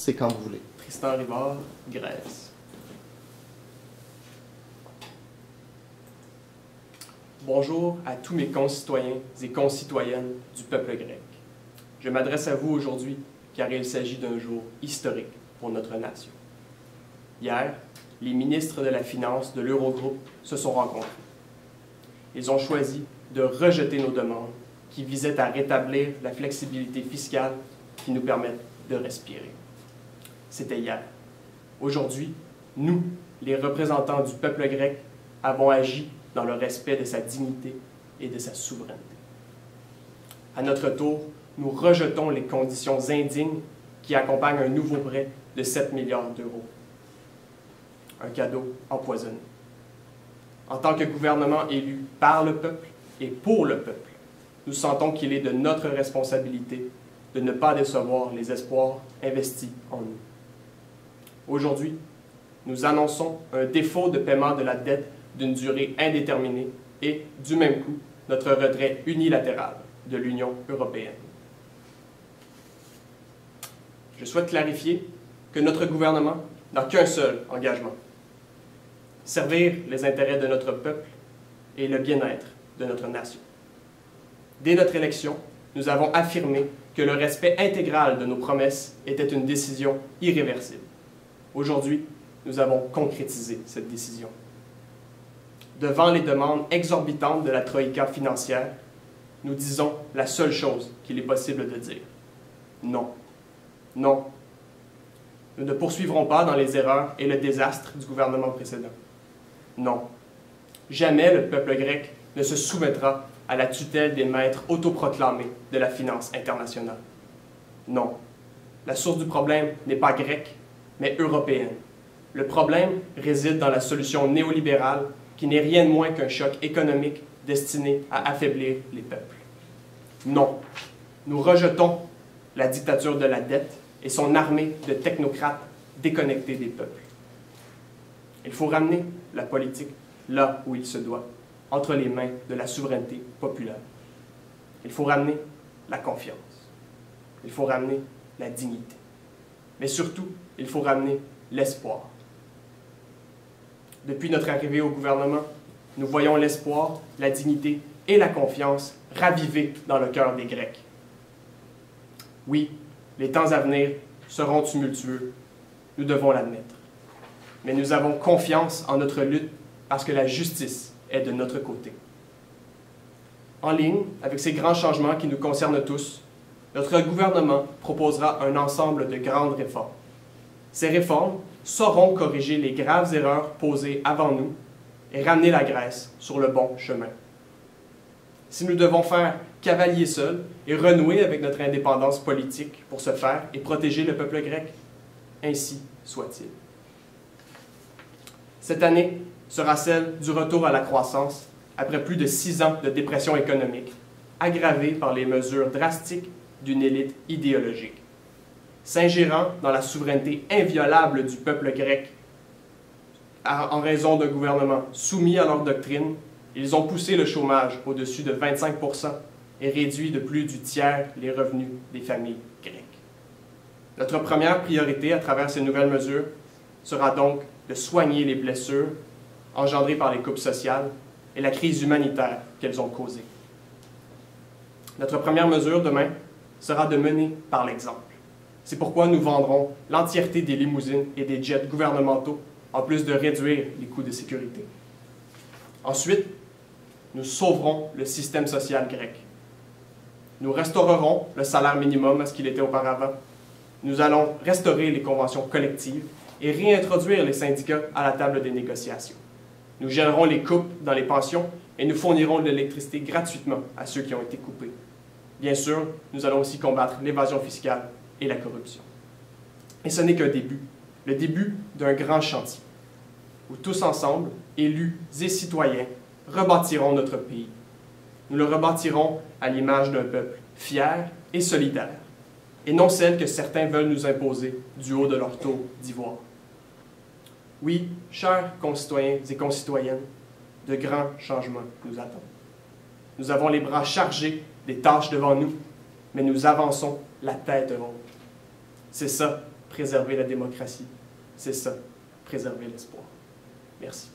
c'est quand vous voulez. Tristan Rivard, Grèce. Bonjour à tous mes concitoyens et concitoyennes du peuple grec. Je m'adresse à vous aujourd'hui car il s'agit d'un jour historique pour notre nation. Hier, les ministres de la Finance de l'Eurogroupe se sont rencontrés. Ils ont choisi de rejeter nos demandes qui visaient à rétablir la flexibilité fiscale qui nous permette de respirer. C'était hier. Aujourd'hui, nous, les représentants du peuple grec, avons agi dans le respect de sa dignité et de sa souveraineté. À notre tour, nous rejetons les conditions indignes qui accompagnent un nouveau prêt de 7 milliards d'euros. Un cadeau empoisonné. En tant que gouvernement élu par le peuple et pour le peuple, nous sentons qu'il est de notre responsabilité de ne pas décevoir les espoirs investis en nous. Aujourd'hui, nous annonçons un défaut de paiement de la dette d'une durée indéterminée et, du même coup, notre retrait unilatéral de l'Union européenne. Je souhaite clarifier que notre gouvernement n'a qu'un seul engagement: servir les intérêts de notre peuple et le bien-être de notre nation. Dès notre élection, nous avons affirmé que le respect intégral de nos promesses était une décision irréversible. Aujourd'hui, nous avons concrétisé cette décision. Devant les demandes exorbitantes de la troïka financière, nous disons la seule chose qu'il est possible de dire: non. Non. Nous ne poursuivrons pas dans les erreurs et le désastre du gouvernement précédent. Non. Jamais le peuple grec ne se soumettra à la tutelle des maîtres autoproclamés de la finance internationale. Non. La source du problème n'est pas grecque, mais européenne. Le problème réside dans la solution néolibérale qui n'est rien de moins qu'un choc économique destiné à affaiblir les peuples. Non. Nous rejetons la dictature de la dette et son armée de technocrates déconnectés des peuples. Il faut ramener la politique là où il se doit, entre les mains de la souveraineté populaire. Il faut ramener la confiance. Il faut ramener la dignité. Mais surtout, il faut ramener l'espoir. Depuis notre arrivée au gouvernement, nous voyons l'espoir, la dignité et la confiance raviver dans le cœur des Grecs. Oui, les temps à venir seront tumultueux, nous devons l'admettre. Mais nous avons confiance en notre lutte parce que la justice est de notre côté. En ligne avec ces grands changements qui nous concernent tous, notre gouvernement proposera un ensemble de grandes réformes. Ces réformes sauront corriger les graves erreurs posées avant nous et ramener la Grèce sur le bon chemin. Si nous devons faire cavalier seul et renouer avec notre indépendance politique pour ce faire et protéger le peuple grec, ainsi soit-il. Cette année sera celle du retour à la croissance après plus de 6 ans de dépression économique, aggravée par les mesures drastiques d'une élite idéologique. S'ingérant dans la souveraineté inviolable du peuple grec en raison d'un gouvernement soumis à leur doctrine, ils ont poussé le chômage au-dessus de 25 % et réduit de plus du tiers les revenus des familles grecques. Notre première priorité à travers ces nouvelles mesures sera donc de soigner les blessures engendrées par les coupes sociales et la crise humanitaire qu'elles ont causée. Notre première mesure demain sera de mener par l'exemple. C'est pourquoi nous vendrons l'entièreté des limousines et des jets gouvernementaux, en plus de réduire les coûts de sécurité. Ensuite, nous sauverons le système social grec. Nous restaurerons le salaire minimum à ce qu'il était auparavant. Nous allons restaurer les conventions collectives et réintroduire les syndicats à la table des négociations. Nous gèlerons les coupes dans les pensions et nous fournirons de l'électricité gratuitement à ceux qui ont été coupés. Bien sûr, nous allons aussi combattre l'évasion fiscale et la corruption. Et ce n'est qu'un début, le début d'un grand chantier, où tous ensemble, élus et citoyens, rebâtirons notre pays. Nous le rebâtirons à l'image d'un peuple fier et solidaire, et non celle que certains veulent nous imposer du haut de leur tour d'ivoire. Oui, chers concitoyens et concitoyennes, de grands changements nous attendent. Nous avons les bras chargés des tâches devant nous, mais nous avançons la tête haute. C'est ça, préserver la démocratie. C'est ça, préserver l'espoir. Merci.